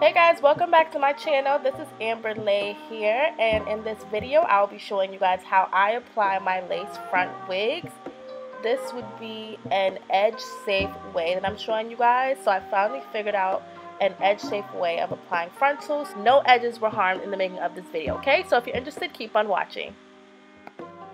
Hey guys, welcome back to my channel. This is Amber Lay here, and in this video I'll be showing you guys how I apply my lace front wigs. This would be an edge safe way that I'm showing you guys. So I finally figured out an edge safe way of applying frontals. No edges were harmed in the making of this video, okay? So if you're interested, keep on watching.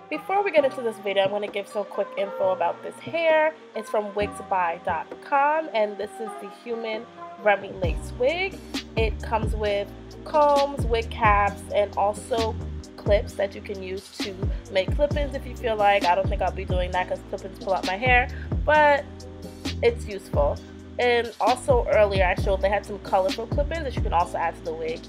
Before we get into this video, I'm going to give some quick info about this hair. It's from wigsby.com, and this is the Human Remy Lace wig. It comes with combs, wig caps, and also clips that you can use to make clip-ins if you feel like. I don't think I'll be doing that because clip-ins pull out my hair, but it's useful. And also earlier I showed they had some colorful clip-ins that you can also add to the wig.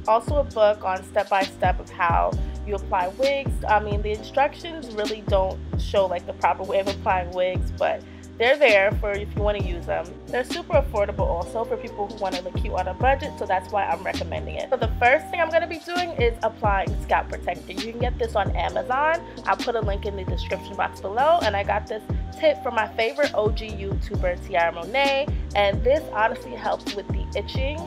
Also a book on step-by-step of how you apply wigs. I mean, the instructions really don't show like the proper way of applying wigs, but they're there for if you want to use them. They're super affordable also for people who want to look cute on a budget, so that's why I'm recommending it. So the first thing I'm going to be doing is applying Scalp Protector. You can get this on Amazon. I'll put a link in the description box below, and I got this tip from my favorite OG YouTuber, Tiara Monet, and this honestly helps with the itching.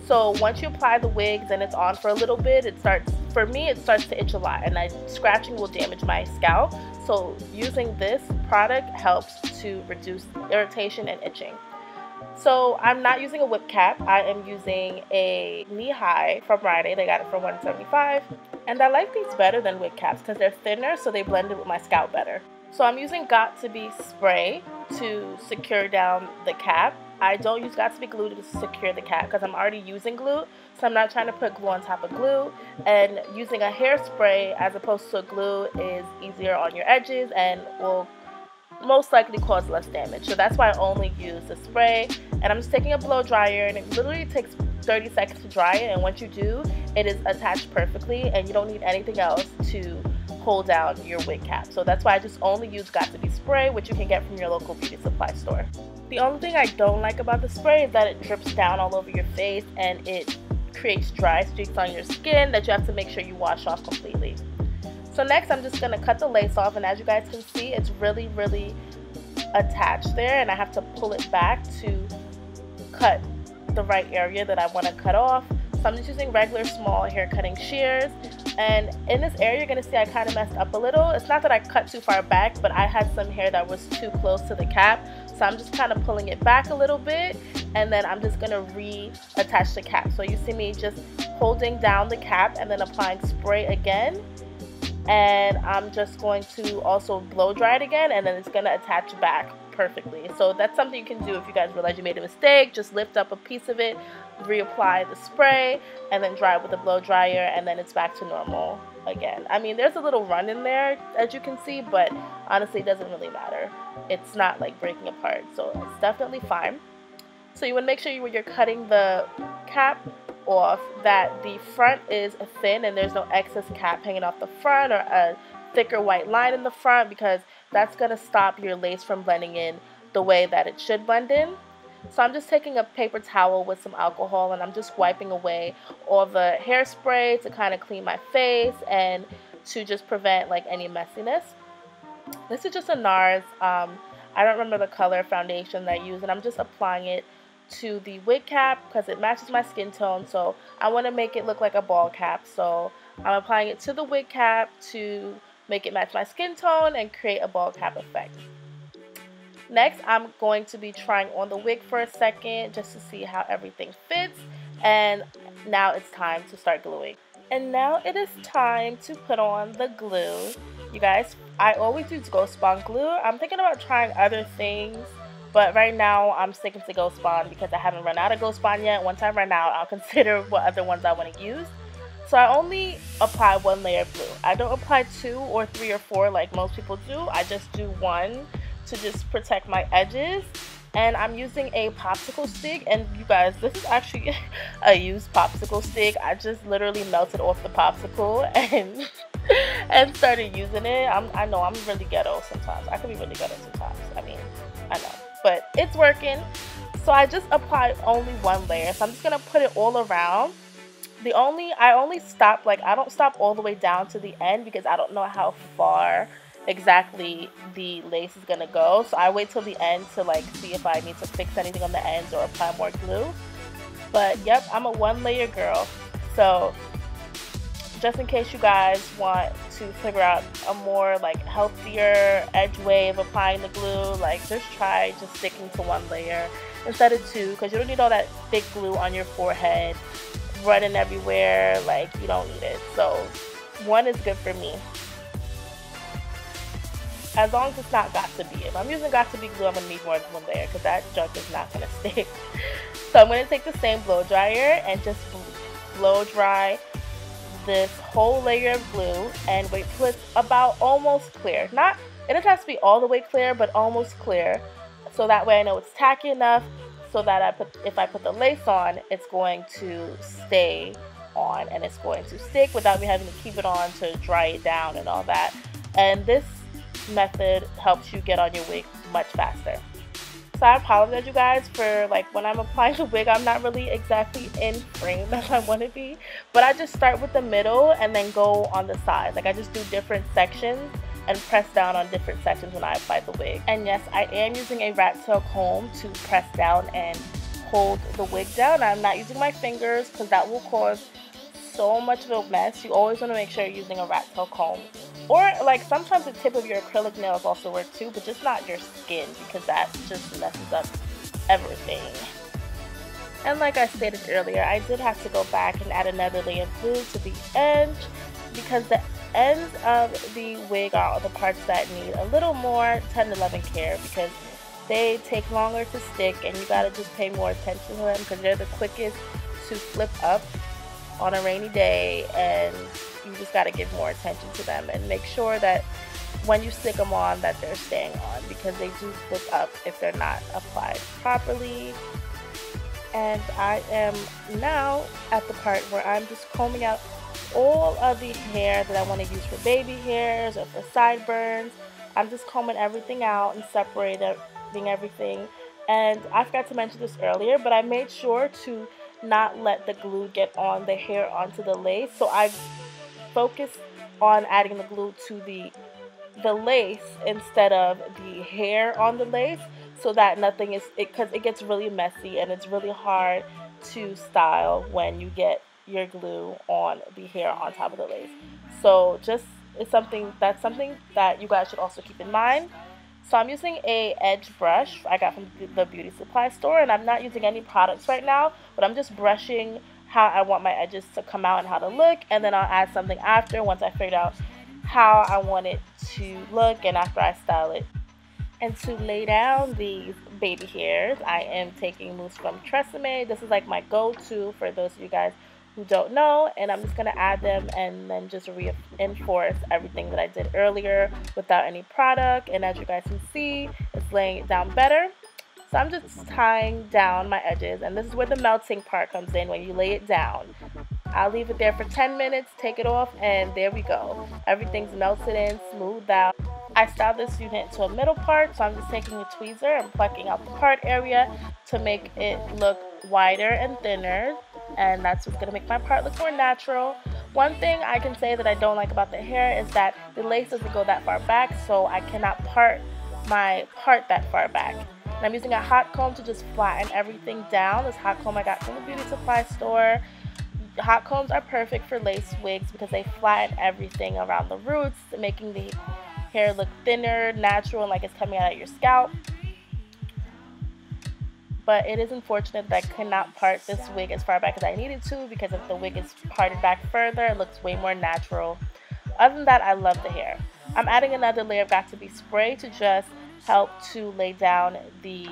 So once you apply the wigs and it's on for a little bit, it starts to itch a lot, and scratching will damage my scalp. So using this product helps to reduce irritation and itching. So I'm not using a whip cap. I am using a knee-high from Rite Aid. I got it for $175. And I like these better than whip caps because they're thinner, so they blend in with my scalp better. So I'm using Got2b spray to secure down the cap. I don't use Got2b glue to secure the cap because I'm already using glue, so I'm not trying to put glue on top of glue. And using a hairspray as opposed to a glue is easier on your edges and will most likely cause less damage. So that's why I only use the spray. And I'm just taking a blow dryer, and it literally takes 30 seconds to dry it. And once you do, it is attached perfectly, and you don't need anything else to hold down your wig cap. So that's why I just only use Got2b spray, which you can get from your local beauty supply store. The only thing I don't like about the spray is that it drips down all over your face and it creates dry streaks on your skin that you have to make sure you wash off completely. So next I'm just going to cut the lace off, and as you guys can see, it's really attached there, and I have to pull it back to cut the right area that I want to cut off. So I'm just using regular small hair cutting shears, and in this area you're going to see I kind of messed up a little. It's not that I cut too far back, but I had some hair that was too close to the cap, so I'm just kind of pulling it back a little bit, and then I'm just going to reattach the cap. So you see me just holding down the cap and then applying spray again, and I'm just going to also blow dry it again, and then it's going to attach back perfectly. So that's something you can do if you guys realize you made a mistake. Just lift up a piece of it, reapply the spray, and then dry it with a blow dryer, and then it's back to normal again. I mean, there's a little run in there as you can see, but honestly it doesn't really matter. It's not like breaking apart, so it's definitely fine. So you want to make sure when you're cutting the cap off that the front is thin and there's no excess cap hanging off the front or a thicker white line in the front, because that's going to stop your lace from blending in the way that it should blend in. So I'm just taking a paper towel with some alcohol, and I'm just wiping away all the hairspray to kind of clean my face and to just prevent like any messiness. This is just a NARS, I don't remember the color foundation that I use, and I'm just applying it to the wig cap because it matches my skin tone, so I want to make it look like a ball cap. So I'm applying it to the wig cap to make it match my skin tone and create a ball cap effect. Next, I'm going to be trying on the wig for a second just to see how everything fits, and now it's time to start gluing. And now it is time to put on the glue. You guys, I always use Ghost Bond glue. I'm thinking about trying other things, but right now I'm sticking to Ghost Bond because I haven't run out of Ghost Bond yet. Once I run out, I'll consider what other ones I want to use. So I only apply one layer of glue. I don't apply 2 or 3 or 4 like most people do. I just do 1 to just protect my edges. And I'm using a popsicle stick, and you guys, this is actually a used popsicle stick. I just literally melted off the popsicle and started using it. I know I'm really ghetto sometimes. I can be really ghetto sometimes. I mean, I know, but it's working. So I just applied only 1 layer. So I'm just gonna put it all around. I only stop, like I don't stop all the way down to the end because I don't know how far exactly the lace is gonna go. So I wait till the end to like see if I need to fix anything on the ends or apply more glue. But yep, I'm a one layer girl. So just in case you guys want to figure out a more like healthier edge way of applying the glue, like just try just sticking to one layer instead of two, because you don't need all that thick glue on your forehead running everywhere. Like, you don't need it. So one is good for me, as long as it's not got to be. If I'm using got to be glue, I'm gonna need more than one layer because that junk is not gonna stick. So I'm gonna take the same blow dryer and just blow dry this whole layer of glue and wait till it's about almost clear. Not, it doesn't have to be all the way clear, but almost clear. So that way I know it's tacky enough so that if I put the lace on, it's going to stay on and it's going to stick without me having to keep it on to dry it down and all that. And this method helps you get on your wig much faster. So I apologize, you guys, for like when I'm applying the wig, I'm not really exactly in frame as I want to be, but I just start with the middle and then go on the sides. Like I just do different sections and press down on different sections when I apply the wig. And yes, I am using a rat tail comb to press down and hold the wig down. I'm not using my fingers because that will cause so much of a mess. You always want to make sure you're using a rat tail comb. Or like sometimes the tip of your acrylic nails also work too, but just not your skin because that just messes up everything. And like I stated earlier, I did have to go back and add another layer of glue to the edge because the ends of the wig are the parts that need a little more 10-11 care because they take longer to stick and you gotta just pay more attention to them because they're the quickest to flip up on a rainy day, and you just got to give more attention to them and make sure that when you stick them on that they're staying on because they do flip up if they're not applied properly. And I am now at the part where I'm just combing out all of the hair that I want to use for baby hairs or for sideburns. I'm just combing everything out and separating everything. And I forgot to mention this earlier, but I made sure to not let the glue get on the hair onto the lace. So I focused on adding the glue to the lace instead of the hair on the lace so that nothing is, because it gets really messy and it's really hard to style when you get your glue on the hair on top of the lace. So just something that you guys should also keep in mind. So I'm using a edge brush I got from the beauty supply store, and I'm not using any products right now, but I'm just brushing how I want my edges to come out and how to look, and then I'll add something after once I figured out how I want it to look and after I style it. And to lay down these baby hairs, I am taking mousse from Tresemme. This is like my go-to for those of you guys who don't know, and I'm just going to add them and then just reinforce everything that I did earlier without any product. And as you guys can see, it's laying it down better. So I'm just tying down my edges, and this is where the melting part comes in when you lay it down. I'll leave it there for 10 minutes, take it off, and there we go. Everything's melted in, smoothed out. I styled this unit to a middle part, so I'm just taking a tweezer and plucking out the part area to make it look wider and thinner, and that's what's going to make my part look more natural. One thing I can say that I don't like about the hair is that the lace doesn't go that far back, so I cannot part my part that far back. And I'm using a hot comb to just flatten everything down. This hot comb I got from the beauty supply store. Hot combs are perfect for lace wigs because they flatten everything around the roots, making the hair look thinner, natural, and like it's coming out of your scalp. But it is unfortunate that I could not part this wig as far back as I needed to, because if the wig is parted back further, it looks way more natural. Other than that, I love the hair. I'm adding another layer of Got To Be spray to just help to lay down the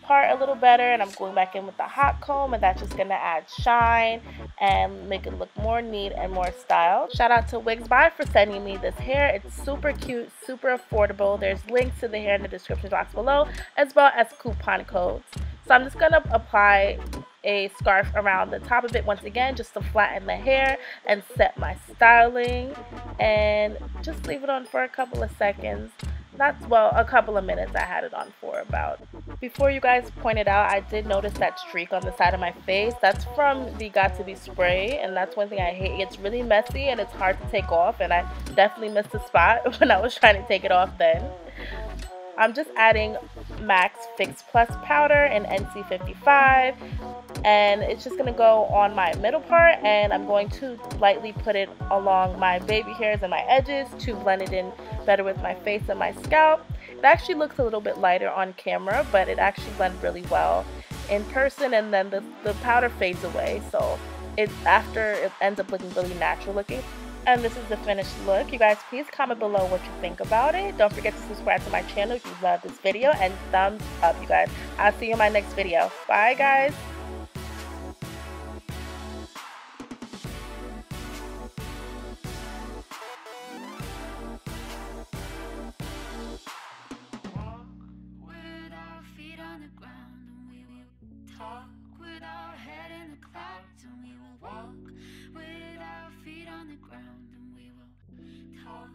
part a little better, and I'm going back in with the hot comb, and that's just going to add shine and make it look more neat and more styled. Shout out to Wigs By for sending me this hair. It's super cute, super affordable. There's links to the hair in the description box below, as well as coupon codes. So I'm just going to apply a scarf around the top of it once again, just to flatten the hair and set my styling, and just leave it on for a couple of seconds. not, well, a couple of minutes I had it on for about. Before you guys pointed out, I did notice that streak on the side of my face. That's from the Got To Be spray, and that's one thing I hate. It's really messy and it's hard to take off, and I definitely missed a spot when I was trying to take it off then. I'm just adding Max Fix Plus powder in NC55, and it's just going to go on my middle part, and I'm going to lightly put it along my baby hairs and my edges to blend it in better with my face and my scalp. It actually looks a little bit lighter on camera, but it actually blends really well in person, and then the powder fades away, so after it ends up looking really natural looking. And this is the finished look. You guys, please comment below what you think about it. Don't forget to subscribe to my channel if you love this video, and thumbs up, you guys. I'll see you in my next video. Bye, guys. Talk with our head in the clouds, and we will walk with our feet on the ground, and we will talk.